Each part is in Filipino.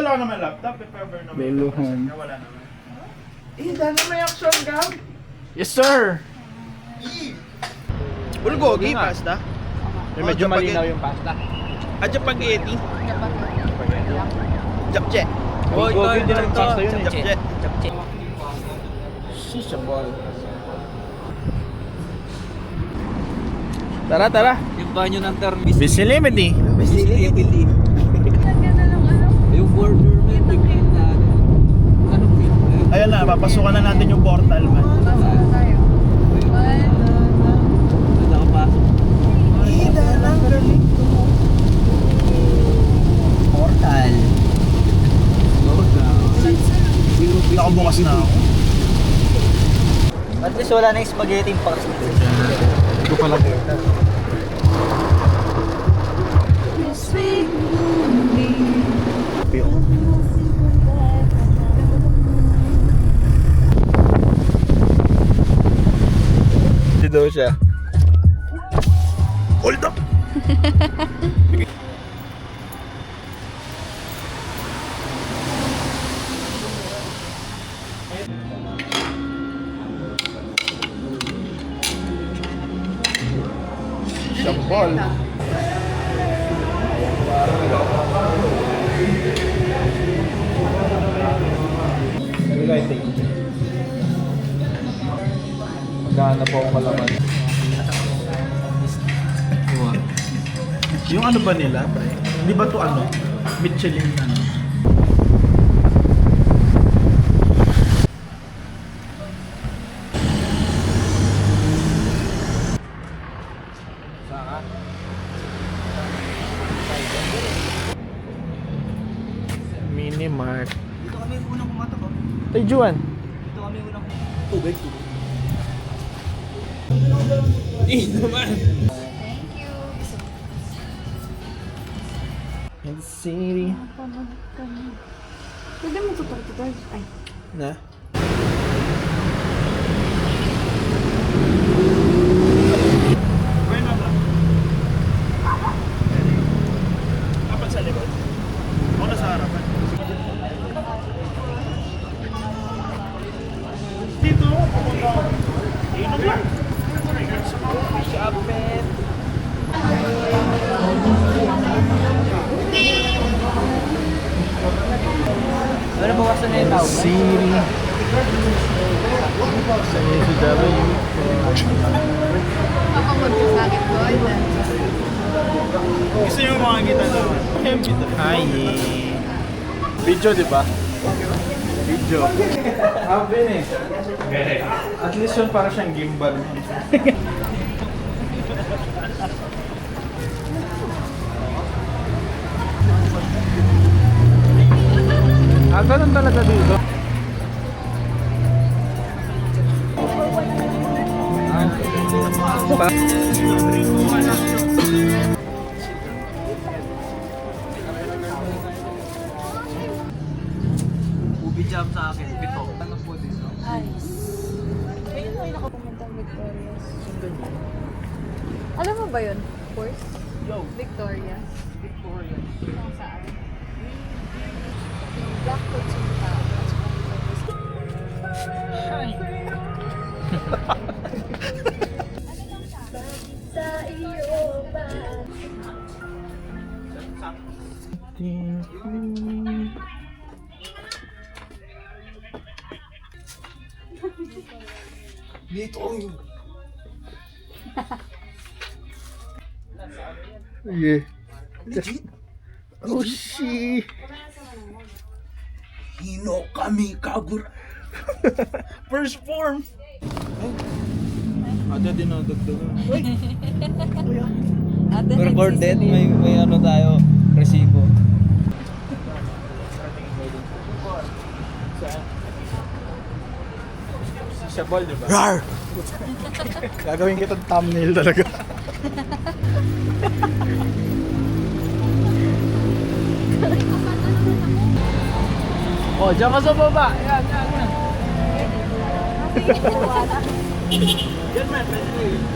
dala ko naman laptop, if ever naman. Beluhan. Wala naman. Dala may action cam. Yes, sir! Bulgogi, pasta. Medyo malinaw yung pasta. At spaghetti. Japche. Bulgogi din ang pasta yun eh. Japche. Shisha ball. Tara, tara. Yung banyo ng term. Visilimity. Visibility. Yung border man. Ano po yun? Ayan na, papasukan na natin yung portal man. Nakapasok. Portal. Nakabukas na ako. At least wala na yung spaghetti pa. Ito pala dito. Dito siya. Hold up! Shambol. Magkano po ang kalaman? Yung ano ba nila, pre? Hindi ba to ano? Michelin ano? Mini Mart. Dito kami yung unang kumatok. Tay Juan. Dito kami yung unang tubig. In the city. Pwede mo tutor. Ay. Na? Bueno ba? Dapat sa likod. O na sa harapan. Dito, pumunta ako. Inom lang. Shopet. Ano ba wasan na yung tawag? City. Sa SW. Ako magkasakit ko. Gusto nyo makakita naman. Hi. Video, di ba? Video. Happen eh. At least yun para siyang gimbal. Ganun talaga dito. Ubi jam sa akin. Pito. Ano po dito? Nice. Ayun na yung nakapuntang Victoria's. Alam mo ba yun? Course? Victoria's. Victoria. Kung saan? Yung black coats yung tao. Dito. Yeah. Oh, shit. Hino kami kagur. First form. Ada dinadagdagan. Recorded. May ano tayo. Resibo. Sa ball, di ba? Rar! Gagawin kitang thumbnail talaga. Oh, diyan ka sa baba. Yan, yan, yan. Yan man, pwede yun.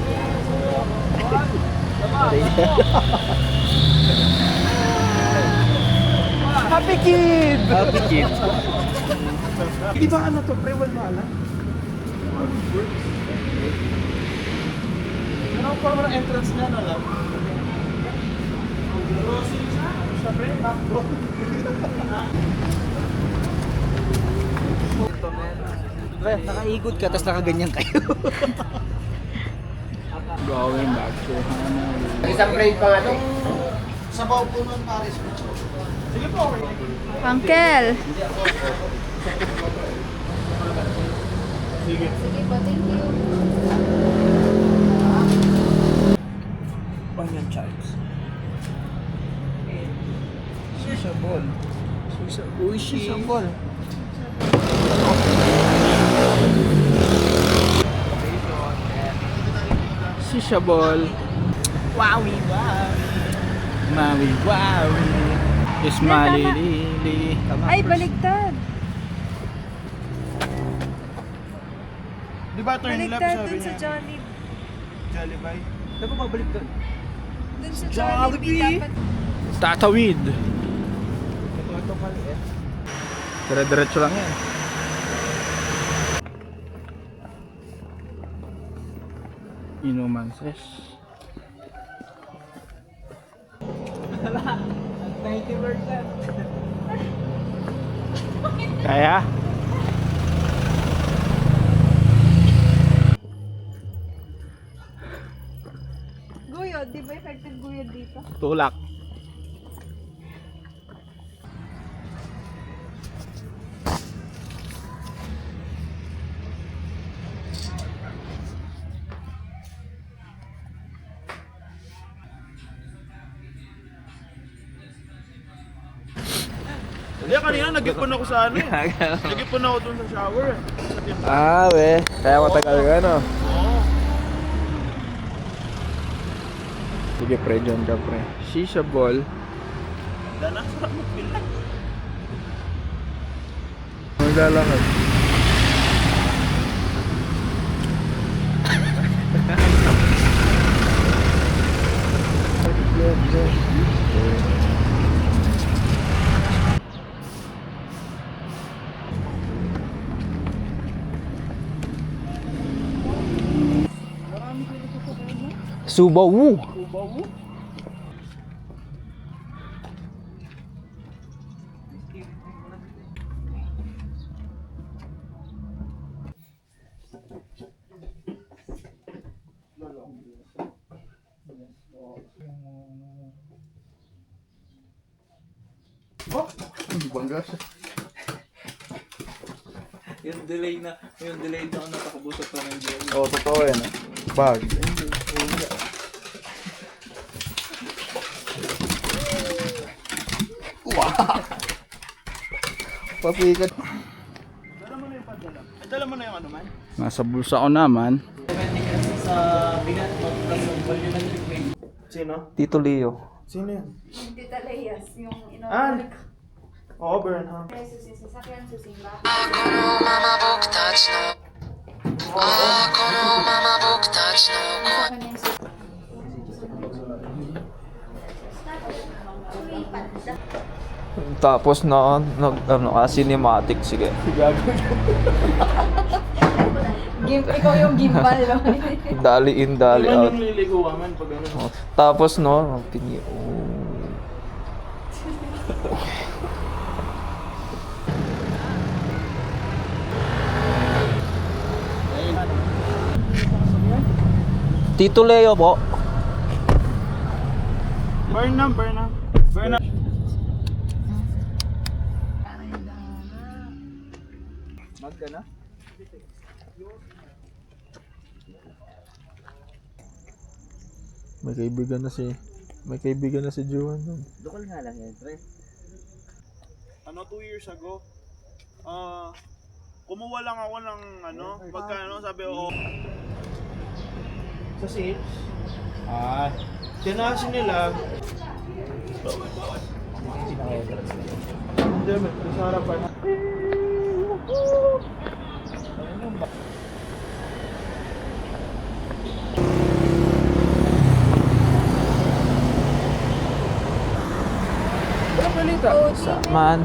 Happy Kid! Happy kid. Di ba ano to, pre? Wala. Ano ang forma ng entrance niya, no lang? Siyempre, bro. Nakaikot ka, tapos nakaganyan kayo. Going back to Hanoi. Isang plate pa nga to. Sabaw po nun, Paris. Sige po, okay. Uncle! Sige. Sige po, thank you. Onion chives. Shisha ball. Shisha ball. Shisha ball. Wowie wowie. Maui wowie. Ismali lili. Ay, baligtad! Di ba turn left Baligtad sabi dun sa niya? Jollibee. Jollibee. Saan pa babalik doon? Dun sa Jollibee dapat. Tatawid. Ito pala eh. Dire-diretso lang yan. Inuman ses. 90%. Kaya? Guyod, di ba effective guyod dito? Tulak. Hindi, kanina nag-ipon ako sa ano eh. Nag-ipon ako dun sa shower eh. Ah, we. Kaya matagal ka, no? Oo. Sige pre, dyan ka pre. Shisha ball. Dana, sarap magpila. Maglalakad. Subaru. Bangga siya. Yung delay na ako natakabusap pa ng jelly. Oo, totoo yan. Bag. Wow! Pasikat. Dala mo na yung padala. Ay, dala mo na yung ano man? Nasa bulsa ko naman. Sa bigat, plus ang value ng liquid. Sino? Tito Leo. Sino yan? Yung Tita Leias, yung Ah. inorder ko. Oo, Burnham. Presos yung sasakyan sa simba. Sasakyan yung Tapos cinematic, sige. Ikaw yung gimbal, no? Dali in, dali Ilan out. yung liliguangan pag ano? Oh. Tapos pingi. Tito Leo po. Burnham. Mag ka na? May kaibigan na si Juan doon. Lokal nga lang yan, pre. Ano, 2 years ago, kumuha lang ako ng ano, pagkano, sabi ko, sa seats. Tinasin nila. Hindi, sa harapan. Walang Man.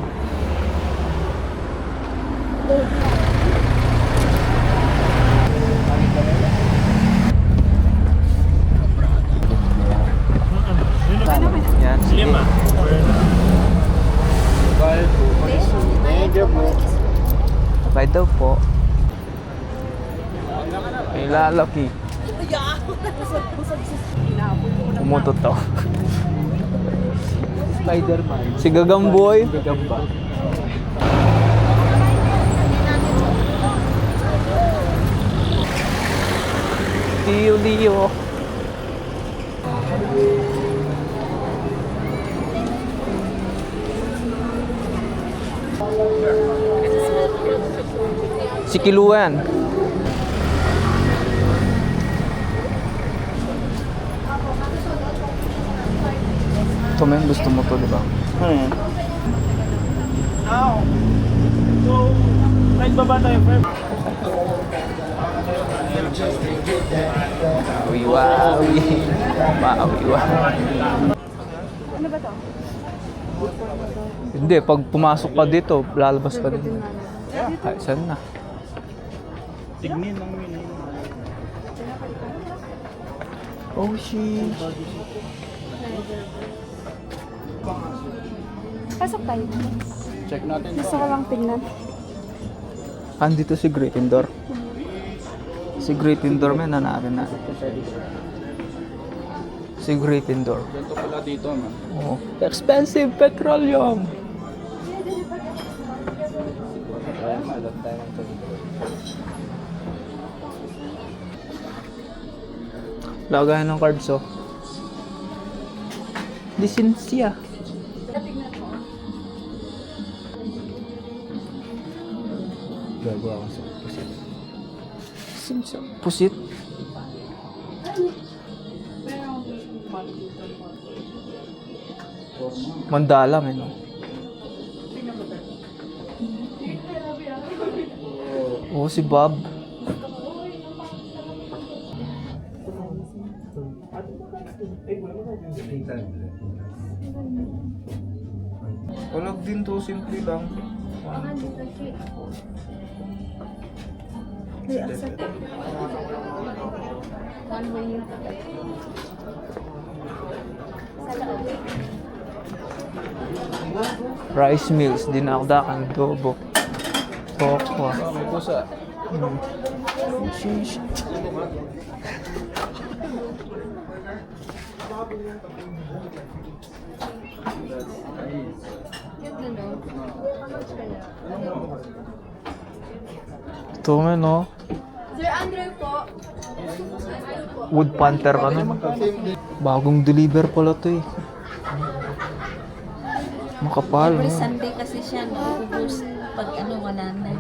Yan, sige. Lima. Okay daw po. May lalaki. Umutot to. Spider-Man. Si Gagamboy. Gagamba. Dio. Si Kiluan. Ito men, gusto mo to, di ba? Ano yan? So, kahit baba tayo, Fred. Wawi. Ano ba to? Hindi, pag pumasok ka dito, lalabas ka din. Ay, saan na? Tignin lang yun. Oh, sheesh. Pasok tayo. Check natin. Gusto ko lang tingnan. Andito si Gryffindor. Si Gryffindor, men, hanapin na. Si Gryffindor. Ganito pala dito, man. Oh. Expensive petroleum. Lagayan ng cards, oh. Lisensya. Gagawa ko sa pusit. Lisensya. Pusit. Mandala, men. Oh, si Bob. Walag din to, simple lang. One way yun. Rice meals, dinakdakan, adobo. Tokwa. May pusa. Sheesh. Ito men, no? Sir Andrew po. Wood Panther ka na. Bagong deliver pala to eh. Makapal, Every no? Sunday kasi siya, no? Ubus pag ano, wala na.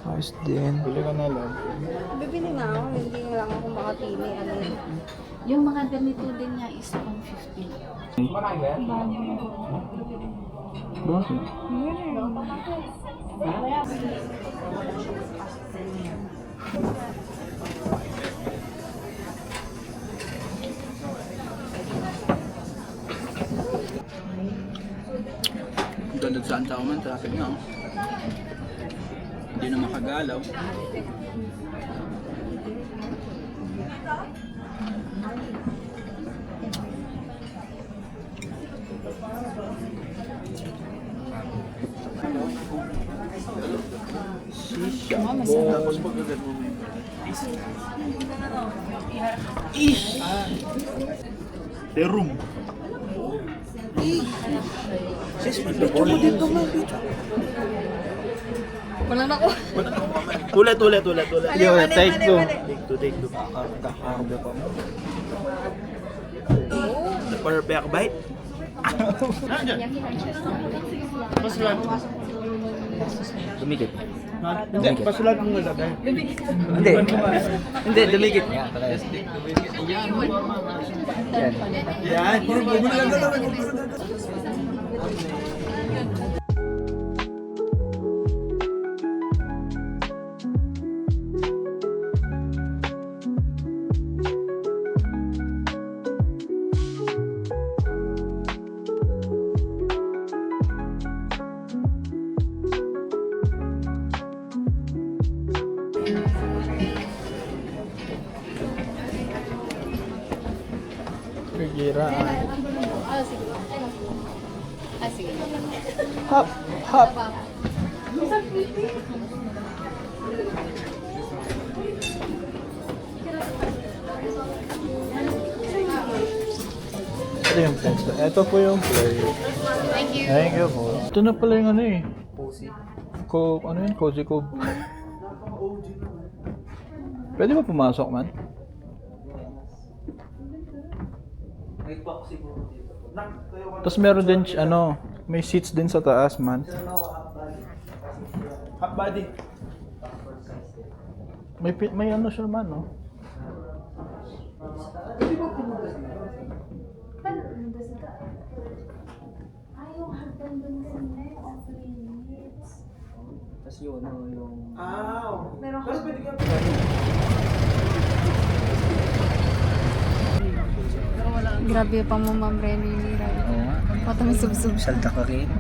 Ayos din. Bili ka na lang. Bibili nga ako. Hindi nga lang ako makapili. Ano yun? Yung mga ganito din niya is 150. Bakit? Ganda saan tao man, traffic nga. Oh. Hindi na makagalaw. Tapos pagkagat mo may Ish! The room. Sis, mag-picture mo dito mo. Walang ako. Ulit. Take two. Take two. Kakarga pa mo. The perfect bite. Nandiyan. Pasulat. Dumikit. Hindi, pasulat mo nalagay. Hindi. Hindi, dumikit nga. Yan. Gira. Ah, sige. Ah, sige. Hop, hop. Ito yung plate. Ito po yung plate. Thank you. Thank you po. Ito na pala yung ano eh. Cozy. Ano yun? Cozy Cove. Pwede ba pumasok man? Tapos meron din ano, may seats din sa taas man. Half body. May ano siya man, no? Tapos yun, yung... Pero pwede ka. Grabe pa mo, Ma'am Remy. Oo nga. Patang sub-sub siya. Salta ka rin.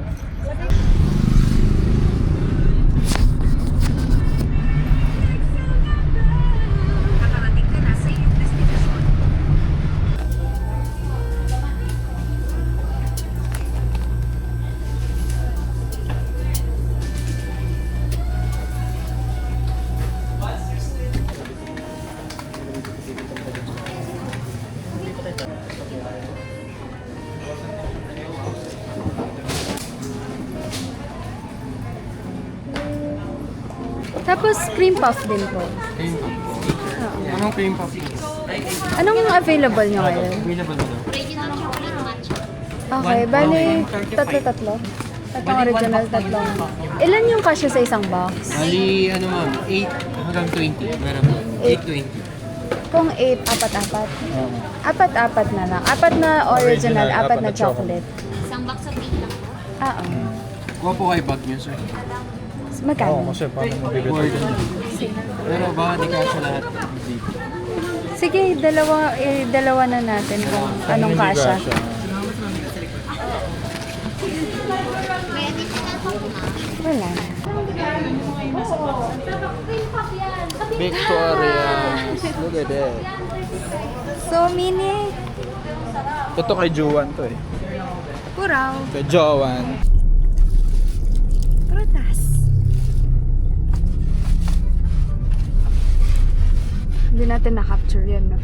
Tapos cream puff din po. Anong cream puff? Anong available nyo ngayon? Okay, bali, tatlo. Tatlong original, tatlong. Ilan yung kasya sa isang box? Bali, ano ma'am, 8 hanggang 20. Meron po. 8-20. Kung 8, apat-apat. Apat-apat na lang. Apat na original, apat na chocolate. Isang box of 8 lang. Oo. Kuha po kayo bag niyo, sir. Magkano? Kasi paano mo bibigay? Pero baka di ka siya lahat. Sige, dalawa na natin kung anong kasya. May additional pa po na. Wala na. Victoria. Look at that. So, mini. Ito kay Jowan to eh. Puraw. Kay Jowan. Prutas. Hindi natin na-capture yan, no?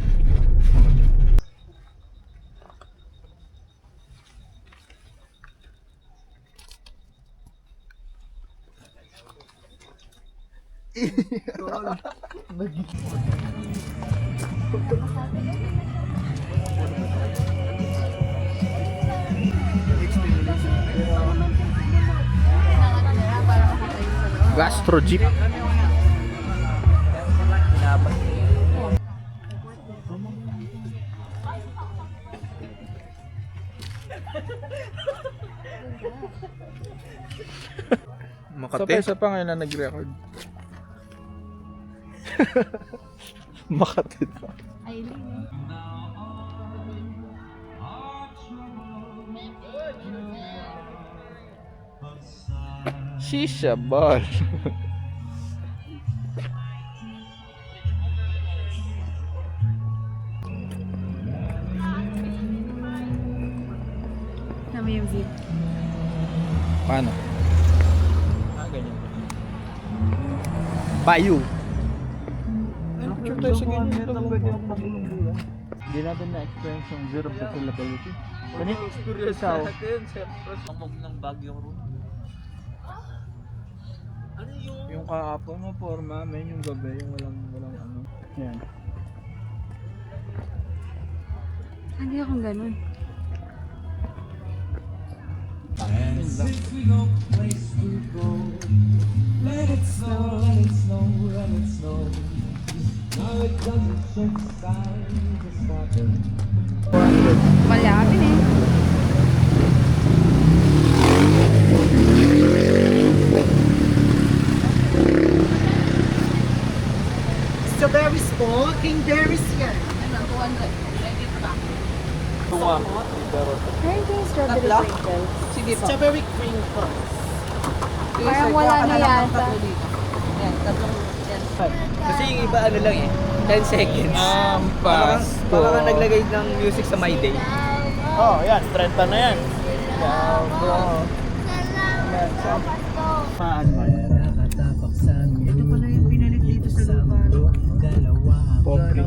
Gastro Jeep. Makati. Isa pa ngayon na nag-record. Makati na. Shisha bar. Namin yung view. Paano? Ganyan. Bayu. Picture tayo sa ganyan. Hindi natin na-experience yung zero facility. Ganyan experience ako. Pamog ng Baguio room. Yung kahapon mo forma, men yung gabi, yung walang ano. Yan. Hindi akong ganun. Wala kami eh. Strawberry small, king berries yan. Tunga. Ay, ito yung strawberry sprinkles. Sige po. Strawberry cream po. Parang wala na yata. Yan, tatlong yan. Kasi yung iba ano lang eh. 10 seconds. Parang naglagay ng music sa My Day. Oh, yan. 30 na yan. Paan mo? Ito pala yung pinalit dito sa lupa. Popri.